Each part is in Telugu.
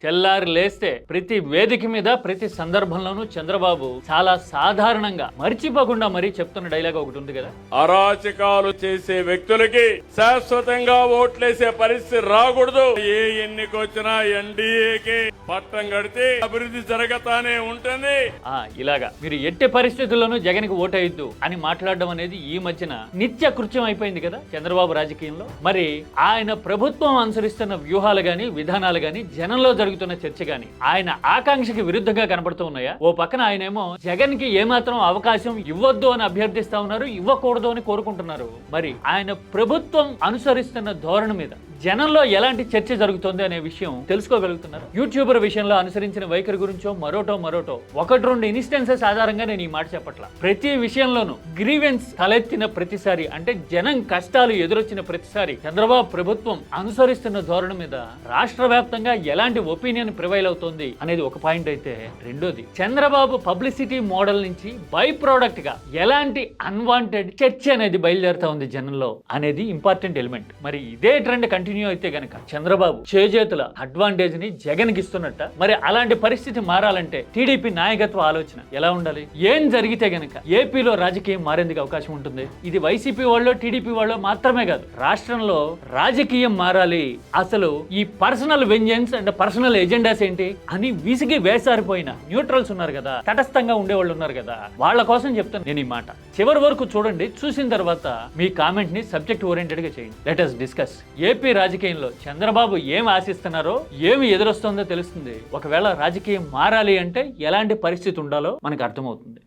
తెల్లారి లేస్తే ప్రతి వేదిక మీద ప్రతి సందర్భంలోనూ చంద్రబాబు చాలా సాధారణంగా మర్చిపోకుండా మరీ చెప్తున్న డైలాగ్ ఒకటి ఉంది కదా, అరాచకాలు చేసే వ్యక్తులకి శాశ్వతంగా ఓట్లేసే పరిస్థితి రాకూడదు. ఏ ఎన్నిక వచ్చినా ఎన్డీఏకి పట్టం కడితే అభివృద్ధి జరగతానే ఉంటుంది. ఇలాగా మీరు ఎట్టి పరిస్థితుల్లోనూ జగన్ కి ఓటేయద్దు అని మాట్లాడడం అనేది ఈ మధ్యన నిత్య కృత్యం అయిపోయింది కదా చంద్రబాబు రాజకీయంలో. మరి ఆయన ప్రభుత్వం అనుసరిస్తున్న వ్యూహాలు గాని విధానాలు గాని జనంలో జరుగుతున్న చర్చ గాని ఆయన ఆకాంక్షకి విరుద్ధంగా కనబడుతూ ఉన్నాయా? ఓ పక్కన ఆయనేమో జగన్ కి ఏమాత్రం అవకాశం ఇవ్వద్దు అని అభ్యర్థిస్తా ఉన్నారు, ఇవ్వకూడదు అని కోరుకుంటున్నారు. మరి ఆయన ప్రభుత్వం అనుసరిస్తున్న ధోరణి మీద జనంలో ఎలాంటి చర్చ జరుగుతుంది అనే విషయం తెలుసుకోగలుగుతున్నారు. యూట్యూబర్ విషయంలో అనుసరించిన వైఖరి గురించో మరోటో ఒకటి రెండు ఇన్స్టెన్సెస్ ఆధారంగా నేను ఈ మాట చెప్పట్లా. ప్రతి విషయంలోనూ గ్రీవెన్స్ తలెత్తిన ప్రతిసారి, అంటే జనం కష్టాలు ఎదురొచ్చిన ప్రతిసారి చంద్రబాబు ప్రభుత్వం అనుసరిస్తున్న ధోరణి మీద రాష్ట్ర వ్యాప్తంగా ఎలాంటి ఒపీనియన్ ప్రివైల్ అవుతుంది అనేది ఒక పాయింట్ అయితే, రెండోది చంద్రబాబు పబ్లిసిటీ మోడల్ నుంచి బై ప్రోడక్ట్ గా ఎలాంటి అన్వాంటెడ్ చర్చ అనేది బయలుదేరుతా ఉంది జనంలో అనేది ఇంపార్టెంట్ ఎలిమెంట్. మరి ఇదే ట్రెండ్ కంటిన్యూ అయితే గనక చంద్రబాబు చేజేతుల అడ్వాంటేజ్ ని జగన్ కి ఇస్తున్నట్ట. మరి అలాంటి పరిస్థితి మారాలంటే టీడీపీ నాయకత్వ ఆలోచన ఎలా ఉండాలి? ఏం జరిగితే గనక ఏపీలో రాజకీయం మారేందుకు అవకాశం ఉంటుంది? ఇది వైసీపీ వాళ్ళు టీడీపీ వాళ్ళు మాత్రమే కాదు, రాష్ట్రంలో రాజకీయం మారాలి. అసలు ఈ personal vengeance and personal agendas ఏంటి అని విసిగి వేసారిపోయిన న్యూట్రల్స్ ఉన్నారు కదా, తటస్థంగా ఉండేవాళ్ళు ఉన్నారు కదా, వాళ్ళ కోసం చెప్తాను నేను ఈ మాట. చివరి వరకు చూడండి, చూసిన తర్వాత మీ కామెంట్ ని సబ్జెక్ట్ ఓరియంటెడ్ గా చేయండి. Let us discuss. ఏపీ రాజకీయంలో చంద్రబాబు ఏం ఆశిస్తున్నారో, ఏమి ఎదురొస్తుందో తెలుస్తుంది. ఒకవేళ రాజకీయం మారాలి అంటే ఎలాంటి పరిస్థితి ఉండాలో మనకు అర్థమవుతుంది.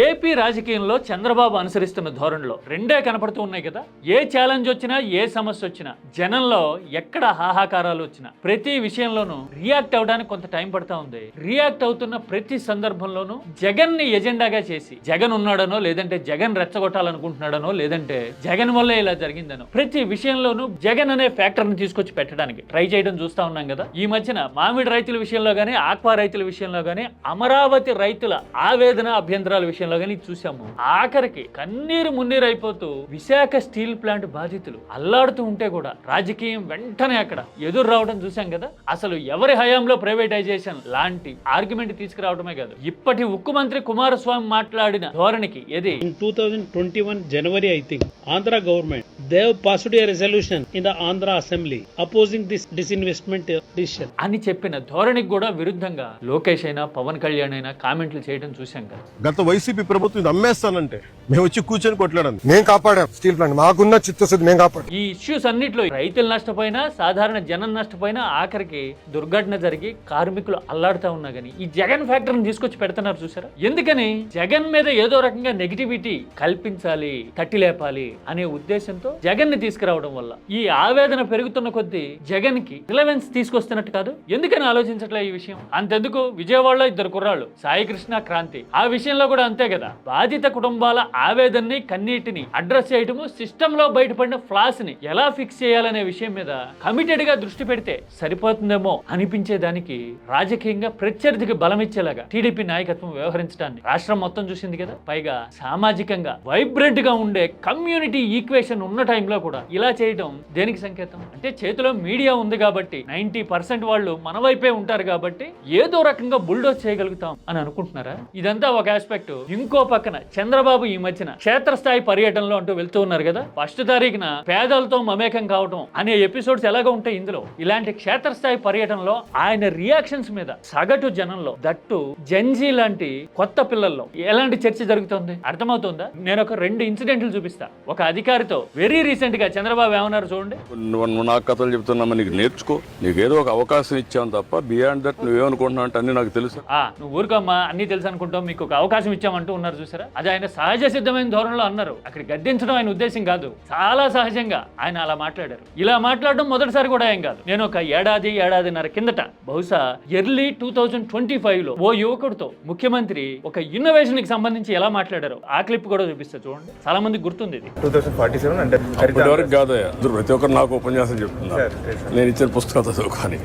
ఏపీ రాజకీయంలో చంద్రబాబు అనుసరిస్తున్న ధోరణిలో రెండే కనపడుతూ ఉన్నాయి కదా. ఏ ఛాలెంజ్ వచ్చినా, ఏ సమస్య వచ్చినా, జనంలో ఎక్కడ హాహాకారాలు వచ్చినా, ప్రతి విషయంలోనూ రియాక్ట్ అవడానికి కొంత టైం పడతా ఉంది. రియాక్ట్ అవుతున్న ప్రతి సందర్భంలోనూ జగన్ ని ఎజెండాగా చేసి, జగన్ ఉన్నాడనో, లేదంటే జగన్ రెచ్చగొట్టాలనుకుంటున్నాడనో, లేదంటే జగన్ వల్లే ఇలా జరిగిందనో, ప్రతి విషయంలోనూ జగన్ అనే ఫ్యాక్టర్ ని తీసుకొచ్చి పెట్టడానికి ట్రై చేయడం చూస్తా ఉన్నాం కదా. ఈ మధ్యన మామిడి రైతుల విషయంలో గానీ, ఆక్వా రైతుల విషయంలో గానీ, అమరావతి రైతుల ఆవేదన అభ్యంతరాల విషయంలో గానీ చూసాము. ఆఖరికి కన్నీరు మున్నీరు అయిపోతూ విశాఖ స్టీల్ ప్లాంట్ బాధితులు అల్లాడుతూ ఉంటే కూడా రాజకీయం వెంటనే అక్కడ ఎదురు రావడం చూసాం కదా. అసలు ఎవరి హయాంలో ప్రైవేటైజేషన్ లాంటి ఆర్గ్యుమెంట్ తీసుకురావడమే కాదు, ఇప్పటి ఉక్కు మంత్రి కుమారస్వామి మాట్లాడిన ధోరణికి ఏది In 2021 January, I think, Andhra government, they have passed a resolution in the Andhra Assembly opposing this disinvestment decision. అని చెప్పిన ధోరణికి కూడా విరుద్ధంగా లోకేష్ అయినా, పవన్ కళ్యాణ్ అయినా కామెంట్లు చేయడం చూసాం కదా. గత వైసీపీ ప్రభుత్వం ఇది అమ్మేస్తానంటే మేము వచ్చి కూర్చొని కొట్లాడాను. మేము కాపాడాం స్టీల్ ప్లాంట్, మాకున్న చిత్తశుద్ధి మేము కాపాడాం. ఈ ఇష్యూస్ అన్నిట్లో రైతులు నష్టపోయినా, సాధారణ జనం నష్టపోయినా, ఆఖరికి దుర్ఘటన జరిగి కార్మికులు అల్లాడుతా ఉన్నా గానీ ఈ జగన్ ఫ్యాక్టర్ని తీసుకొచ్చి పెడుతున్నారు చూసారా. ఎందుకని? జగన్ మీద ఏదో రకంగా నెగిటివిటీ కల్పించాలి, తట్టి లేపాలి అనే ఉద్దేశంతో జగన్ ని తీసుకురావడం వల్ల ఈ ఆవేదన పెరుగుతున్న కొద్దీ జగన్ కి రిలవెన్స్ తీసుకొస్తున్నట్టు కాదు. ఎందుకని ఆలోచించట్లే ఈ విషయం? అంతెందుకు, విజయవాడలో ఇద్దరు కుర్రాళ్ళు, సాయి కృష్ణ, క్రాంతి, ఆ విషయంలో కూడా అంతే కదా. బాధిత కుటుంబాల ఆవేదనని, కన్నీటిని అడ్రస్ చేయడము, సిస్టమ్ లో బయటపడిన ఫ్లాస్ ని ఎలా ఫిక్స్ చేయాలనే విషయం మీద కమిటెడ్ గా దృష్టి పెడితే సరిపోతుందేమో అనిపించే దానికి రాజకీయంగా ప్రత్యర్థికి బలం ఇచ్చేలాగా టీడీపీ నాయకత్వం వ్యవహరించడాన్ని రాష్ట్రం మొత్తం చూసింది కదా. పైగా సామాజికంగా వైబ్రెంట్ గా ఉండే కమ్యూనిటీ ఈక్వేషన్ ఉన్న టైంలో కూడా ఇలా చేయడం దేనికి సంకేతం? అంటే చేతిలో మీడియా ఉంది కాబట్టి 90% వాళ్ళు మన వైపే ఉంటారు కాబట్టి ఏదో రకంగా బుల్డోజ్ చేయగలుగుతాం అని అనుకుంటున్నారా? ఇదంతా ఒక ఆస్పెక్ట్. ఇంకో పక్కన చంద్రబాబు ఈ మధ్యన క్షేత్రస్థాయి పర్యటనలో అంటూ వెళ్తూ ఉన్నారు కదా. 1వ తారీఖున పేదలతో మమేకం కావడం అనే ఎపిసోడ్స్ ఎలాగో ఉంటాయి ఇందులో. ఇలాంటి క్షేత్రస్థాయి పర్యటనలో ఆయన రియాక్షన్స్ మీద సగటు జనంలో, దట్టు జెన్జీ లాంటి కొత్త పిల్లల్లో ఎలాంటి చర్చ జరుగుతుంది అర్థమవుతుందా? నేను ఒక 2 ఇన్సిడెంట్లు చూపిస్తా. ఒక అధికారితో వెరీ రీసెంట్ గా చంద్రబాబు ఏమన్నారు చూడండి. నువ్వు నాకు కథలు చెప్తున్నామా, నీకు నేర్చుకో, నీకు ఏదో ఒక అవకాశం ఇచ్చాను తప్ప బియాండ్ దట్ నువ్వేమనుకుంటున్నావు అంటే అన్ని నాకు తెలుసు. నువ్వు ఊరుకోమ్మా, అన్ని తెలుసు అనుకుంటాం, మీకు ఒక అవకాశం ఇచ్చామంటూ ఉన్నారు చూసారా. అది ఆయన సహజ సిద్ధమైన ధోరణిలో అన్నారు. అక్కడ గద్దించడం ఆయన ఉద్దేశం కాదు, చాలా సహజంగా ఆయన అలా మాట్లాడారు. ఇలా మాట్లాడడం మొదటిసారి కూడా ఏం కాదు. నేను ఒక ఏడాదిన్నర కిందట, బహుశా ఎర్లీ 2025లో ఓ యువకుడితో ముఖ్యమంత్రి ఒక ఇన్నోవేషన్ కి సంబంధించి ఎలా మాట్లాడారు ఆ క్లిప్ కూడా చూపిస్తా చూడండి. చాలా మంది గుర్తుంది ఇది. 2047 అంటే అప్పటి వరకు కాదయ్యా, ప్రతి ఒక్కరు నాకు ఉపన్యాసం చెప్తున్నారు, నేను ఇచ్చిన పుస్తకాలు చదువుకొని.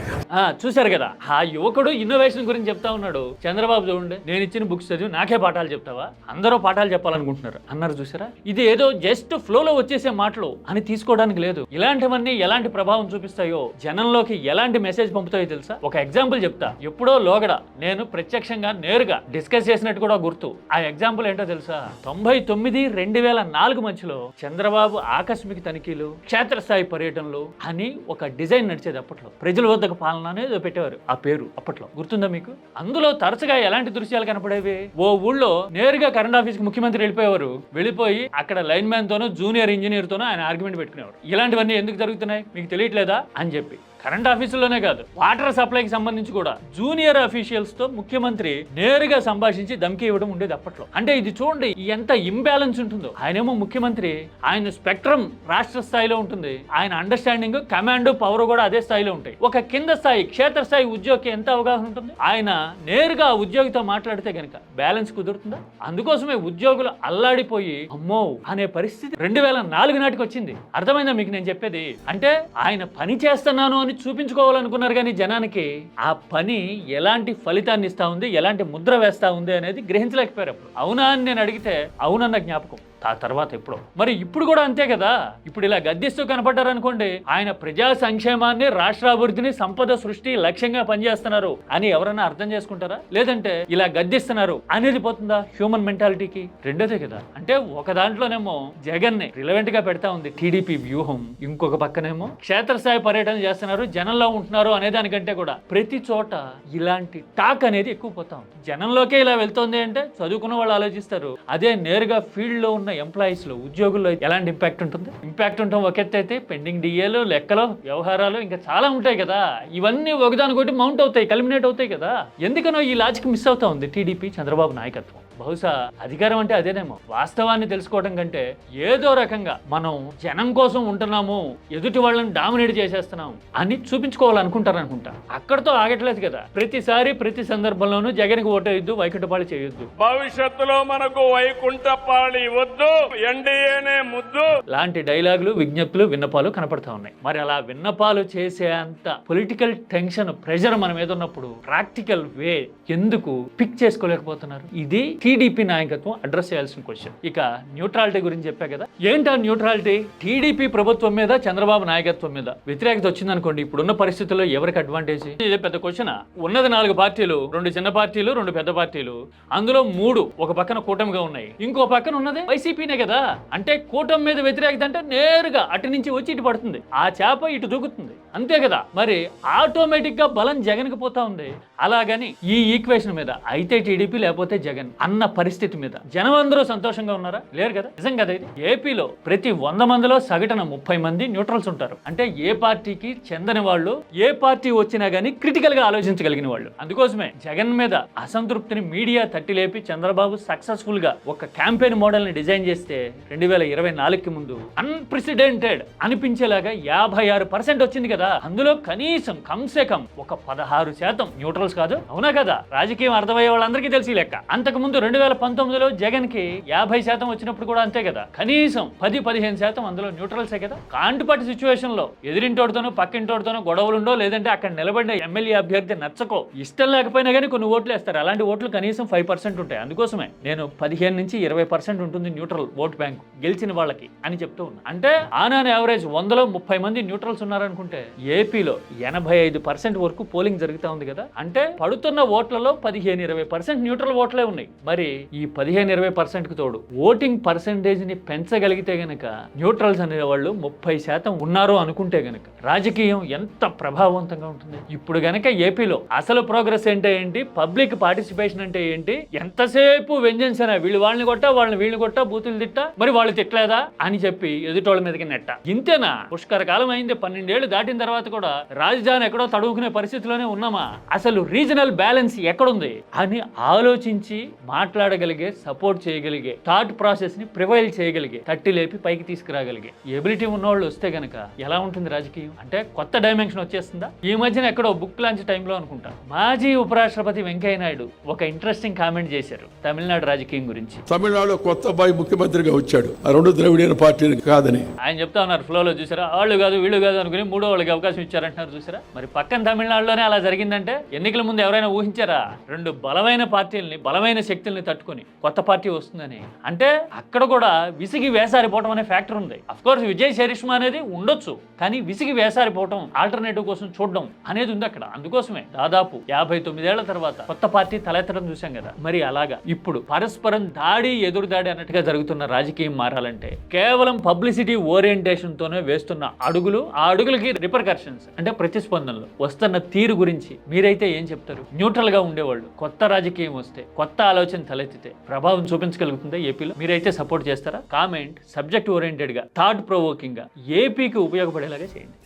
చూశారు కదా, ఆ యువకుడు ఇన్నోవేషన్ గురించి చెప్తా ఉన్నాడు. చంద్రబాబు చూడండి, నేను ఇచ్చిన బుక్స్ చదివి నాకే పాఠాలు చెప్తావా, అందరూ పాఠాలు చెప్పాలనుకుంటున్నారు అన్నారు. చూసారా, ఇది ఏదో జస్ట్ ఫ్లోలో వచ్చేసే మాటలు అని తీసుకోవడానికి లేదు. ఇలాంటివన్నీ ఎలాంటి ప్రభావం చూపిస్తాయో, జనంలోకి ఎలాంటి మెసేజ్ పంపుతాయో తెలుసా? ఒక ఎగ్జాంపుల్ చెప్తా. ఎప్పుడో లోగడ నేను ప్రత్యక్షంగా నేరుగా డిస్కస్ చేసినట్టు కూడా గుర్తు. ఆ ఎగ్జాంపుల్ ఏంటో తెలుసా? 99-2004 మధ్యలో చంద్రబాబు ఆకస్మిక తనిఖీలు, క్షేత్రస్థాయి పర్యటనలు అని ఒక డిజైన్ నడిచేది. అప్పట్లో ప్రజల వద్దకు పాలన అనేది పెట్టేవారు. ఆ పేరు అప్పట్లో గుర్తుందా మీకు? అందులో తరచుగా ఎలాంటి దృశ్యాలు కనపడేవి? ఓ ఊళ్ళో నేరుగా కరెంట్ ఆఫీస్ కి ముఖ్యమంత్రి వెళ్ళిపోయేవారు. వెళ్ళిపోయి అక్కడ లైన్ మ్యాన్ తోనో జూనియర్ ఇంజనీర్ తోనో ఆయన ఆర్గ్యుమెంట్ పెట్టుకునేవారు. ఇలాంటివన్నీ ఎందుకు జరుగుతున్నాయి మీకు తెలియట్లేదా అని చెప్పి. కరెంట్ ఆఫీసుల్లోనే కాదు, వాటర్ సప్లైకి సంబంధించి కూడా జూనియర్ అఫీషియల్స్ తో ముఖ్యమంత్రి నేరుగా సంభాషించి ధమ్కి ఇవ్వడం ఉండేది అప్పట్లో. అంటే ఇది చూడండి ఎంత ఇంబ్యాలెన్స్ ఉంటుందో. ఆయనేమో ముఖ్యమంత్రి, ఆయన స్పెక్ట్రమ్ రాష్ట్ర స్థాయిలో ఉంటుంది, ఆయన అండర్స్టాండింగ్, కమాండ్, పవర్ కూడా అదే స్థాయిలో ఉంటాయి. ఒక కింద స్థాయి క్షేత్రస్థాయి ఉద్యోగికి ఎంత అవగాహన ఉంటుంది? ఆయన నేరుగా ఉద్యోగితో మాట్లాడితే గనక బ్యాలెన్స్ కుదురుతుందా? అందుకోసమే ఉద్యోగులు అల్లాడిపోయి అమ్మో అనే పరిస్థితి 2004 నాటికి వచ్చింది. అర్థమైందా మీకు నేను చెప్పేది? అంటే ఆయన పని చేస్తున్నాను అని చూపించుకోవాలనుకున్నారు, కానీ జనానికి ఆ పని ఎలాంటి ఫలితాన్ని ఇస్తా ఉంది, ఎలాంటి ముద్ర వేస్తా ఉంది అనేది గ్రహించలేకపోయారు. అవునా అని నేను అడిగితే అవునన్న జ్ఞాపకం. ఆ తర్వాత ఎప్పుడో. మరి ఇప్పుడు కూడా అంతే కదా. ఇప్పుడు ఇలా గద్దిస్తూ కనపడ్డారనుకోండి, ఆయన ప్రజా సంక్షేమాన్ని, రాష్ట్రాభివృద్ధిని, సంపద సృష్టి లక్ష్యంగా పనిచేస్తున్నారు అని ఎవరైనా అర్థం చేసుకుంటారా? లేదంటే ఇలా గద్దిస్తున్నారు అనేది పోతుందా హ్యూమన్ మెంటాలిటీకి? రెండోదే కదా. అంటే ఒక దాంట్లోనేమో జగన్ ని రిలవెంట్ గా పెడతా ఉంది టీడీపీ వ్యూహం, ఇంకొక పక్కనేమో క్షేత్రస్థాయి పర్యటన చేస్తున్నారు, జనంలో ఉంటున్నారు అనే దానికంటే కూడా ప్రతి చోట ఇలాంటి టాక్ అనేది ఎక్కువ పోతా ఉంది. జనంలోకే ఇలా వెళ్తోంది అంటే చదువుకున్న వాళ్ళు ఆలోచిస్తారు. అదే నేరుగా ఫీల్డ్ లో ఉన్న ఎంప్లాయీస్ లో, ఉద్యోగుల్లో ఎలాంటి ఇంపాక్ట్ ఉంటుంది? ఇంపాక్ట్ ఉంటాం ఒక ఎత్తు అయితే, పెండింగ్ డిఏలు, లెక్కలు, వ్యవహారాలు ఇంకా చాలా ఉంటాయి కదా. ఇవన్నీ ఒకదానికొకటి మౌంట్ అవుతాయి, కల్మినేట్ అవుతాయి కదా. ఎందుకనో ఈ లాజిక్ మిస్ అవుతా ఉంది టీడీపీ చంద్రబాబు నాయకత్వం. బహుశా అధికారం అంటే అదేనేమో. వాస్తవాన్ని తెలుసుకోవడం కంటే ఏదో రకంగా మనం జనం కోసం ఉంటున్నాము, ఎదుటి వాళ్ళని డామినేట్ చేసేస్తున్నాం అని చూపించుకోవాలనుకుంటారనుకుంటా. అక్కడతో ఆగట్లేదు కదా. ప్రతిసారి ప్రతి సందర్భంలోనూ జగన్కి ఓటేయొద్దు, వైకుంఠపాళి చేయొద్దు, భవిష్యత్తులో మనకు వైకుంఠపాళి వద్దు, ఎన్డీఏనే ముద్దు లాంటి డైలాగులు, విజ్ఞప్తులు, విన్నపాలు కనపడతా ఉన్నాయి. మరి అలా విన్నపాలు చేసే అంత పొలిటికల్ టెన్షన్, ప్రెషర్ మన మీద ఉన్నప్పుడు ప్రాక్టికల్ వే ఎందుకు పిక్ చేసుకోలేకపోతున్నారు? ఇది టీడీపీ నాయకత్వం అడ్రస్ చేయాల్సిన క్వశ్చన్. ఇక న్యూట్రాలిటీ గురించి చెప్పా కదా. ఏంటా న్యూట్రాలిటీ? టీడీపీ ప్రభుత్వం మీద, చంద్రబాబు నాయకత్వం మీద వ్యతిరేకత వచ్చిందనుకోండి, ఇప్పుడున్న పరిస్థితుల్లో ఎవరికి అడ్వాంటేజ్? ఇదే పెద్ద క్వశ్చన్. ఉన్నది 4 పార్టీలు, 2 చిన్న పార్టీలు, 2 పెద్ద పార్టీలు. అందులో 3 ఒక పక్కన కూటమిగా ఉన్నాయి, ఇంకో పక్కన ఉన్నది వైసీపీనే కదా. అంటే కూటమి మీద వ్యతిరేకత అంటే నేరుగా అటు నుంచి వచ్చి ఇటు పడుతుంది, ఆ చేప ఇటు దూకుతుంది, అంతే కదా. మరి ఆటోమేటిక్ గా బలం జగన్కి పోతా ఉంది. అలాగని ఈ ఈక్వేషన్ మీద అయితే టీడీపీ లేకపోతే జగన్ అన్న పరిస్థితి మీద జనం అందరూ సంతోషంగా ఉన్నారా? లేరు కదా. నిజం కదా ఇది. ఏపీలో ప్రతి 100 మందిలో సగటున 30 మంది న్యూట్రల్స్ ఉంటారు. అంటే ఏ పార్టీకి చెందని వాళ్ళు, ఏ పార్టీ వచ్చినా గానీ క్రిటికల్ గా ఆలోచించగలిగిన వాళ్ళు. అందుకోసమే జగన్ మీద అసంతృప్తిని మీడియా తట్టి లేపి చంద్రబాబు సక్సెస్ఫుల్ గా ఒక క్యాంపెయిన్ మోడల్ ని డిజైన్ చేస్తే 2024కి ముందు అన్ప్రెసిడెంటెడ్ అనిపించేలాగా 56% వచ్చింది కదా. అందులో కనీసం కంసే కం ఒక 16% న్యూట్రల్స్ కాదు. అవునా కదా? రాజకీయం అర్థమయ్యే వాళ్ళందరికీ తెలిసి లెక్క. అంతకుముందు 2019లో జగన్ కి 50% వచ్చినప్పుడు కూడా అంతే కదా. కనీసం 10-15% అందులో న్యూట్రల్సే కదా. కాంటుపాటి సిచ్యువేషన్ లో ఎదిరింటోడితోనో పక్కింటోడితోనో గొడవలుండో, లేదంటే అక్కడ నిలబడిన ఎమ్మెల్యే అభ్యర్థి నచ్చకో, ఇష్టం లేకపోయినా కానీ కొన్ని ఓట్లు వేస్తారు. అలాంటి ఓట్లు కనీసం 5% ఉంటాయి. అందుకోసమే నేను 15-20% ఉంటుంది న్యూట్రల్ ఓట్ బ్యాంక్ గెలిచిన వాళ్ళకి అని చెప్తూ ఉన్నా. అంటే ఆన్ యావరేజ్ 100లో 30 మంది న్యూట్రల్స్ ఉన్నారనుకుంటే ఏపీలో 85% వరకు పోలింగ్ జరుగుతూ ఉంది కదా. అంటే పడుతున్న ఓట్లలో 15-20% న్యూట్రల్ ఓట్లే ఉన్నాయి. మరి ఈ 15-20% కి తోడు ఓటింగ్ పర్సెంటేజ్ ని పెంచగలిగితే గనక, న్యూట్రల్స్ అనే వాళ్ళు 30% ఉన్నారు అనుకుంటే గనక రాజకీయం ఎంత ప్రభావవంతంగా ఉంటుంది. ఇప్పుడు గనక ఏపీలో అసలు ప్రోగ్రెస్ ఏంటి, పబ్లిక్ పార్టిసిపేషన్ అంటే ఏంటి, ఎంతసేపు వెంజెన్స్ అయినా వీళ్ళు వాళ్ళని కొట్టా, వాళ్ళని వీళ్ళని కొట్టా, బూతులు తిట్టా, మరి వాళ్ళు తిట్టలేదా అని చెప్పి ఎదుటోళ్ళ మీదకి నెట్ట. ఇంతేనా? పుష్కర కాలం అయింది, 12 ఏళ్ళు దాటిన తర్వాత కూడా రాజధాని ఎక్కడో తడువుకునే పరిస్థితిలోనే ఉన్నామా? అసలు రీజనల్ బ్యాలెన్స్ ఎక్కడుంది అని ఆలోచించి మాట్లాడగలిగే, సపోర్ట్ చేయగలిగే, థాట్ ప్రాసెస్ ని ప్రివైల్ చేయగలిగే, తట్టి లేపి పైకి తీసుకురాగలిగే ఎబిలిటీ ఉన్నవాళ్ళు వస్తే గనక ఎలా ఉంటుంది రాజకీయం అంటే కొత్త డైమెన్షన్ వచ్చేస్తుందా? ఈ మధ్యన ఎక్కడో బుక్ లాంచ్ టైంలో అనుకుంటా మాజీ ఉపరాష్ట్రపతి వెంకయ్య నాయుడు ఒక ఇంట్రెస్టింగ్ కామెంట్ చేశారు తమిళనాడు రాజకీయం గురించి. తమిళనాడులో కొత్త అబ్బాయి ముఖ్యమంత్రిగా వచ్చాడు, ఆ రెండు ద్రవిడియన్ పార్టీలు కాదని ఆయన చెప్తా ఉన్నారు ఫ్లోలో. చూసారా, వాళ్ళు కాదు వీళ్ళు కాదు అనుకుని మూడో వాళ్ళకి అవకాశం ఇచ్చారంటున్నారు. చూసారా, మరి పక్కన తమిళనాడులోనే అలా జరిగిందంటే ఎన్నికల ముందు ఎవరైనా ఊహించారా? రెండు బలమైన పార్టీలని, బలమైన శక్తుల్ని తట్టుకొని కొత్త పార్టీ వస్తుందని. అంటే అక్కడ కూడా విసిగి వేసారిపోవడం అనే ఫ్యాక్టర్ ఉంది. అఫ్ కోర్స్ విజయ్ చరిష్మా అనేది ఉండొచ్చు, కానీ విసిగి వేసారిపోవడం, ఆల్టర్నేటివ్ కోసం చూడడం అనేది ఉంది అక్కడ. అందుకోసమే దాదాపు 59 ఏళ్ల తర్వాత కొత్త పార్టీ తలెత్తడం చూసాం కదా. మరి అలాగా ఇప్పుడు పరస్పరం దాడి ఎదురు దాడి అన్నట్టుగా జరుగుతున్న రాజకీయం మారాలంటే కేవలం పబ్లిసిటీ ఓరియంటేషన్ తోనే వేస్తున్న అడుగులు, ఆ అడుగులకి రిపర్కర్షన్స్ అంటే ప్రతిస్పందనలు వస్తున్న తీరు గురించి మీరైతే ఏం చెప్తారు? న్యూట్రల్ గా ఉండేవాళ్ళు కొత్త రాజకీయం వస్తే, కొత్త ఆలోచన తలెత్తితే ప్రభావం చూపించగలుగుతుందా ఏపీలో? మీరైతే సపోర్ట్ చేస్తారా? కామెంట్ సబ్జెక్ట్ ఓరియంటెడ్ గా, థాట్ ప్రొవోకింగ్ గా, ఏపీకి ఉపయోగపడేలాగా చేయండి.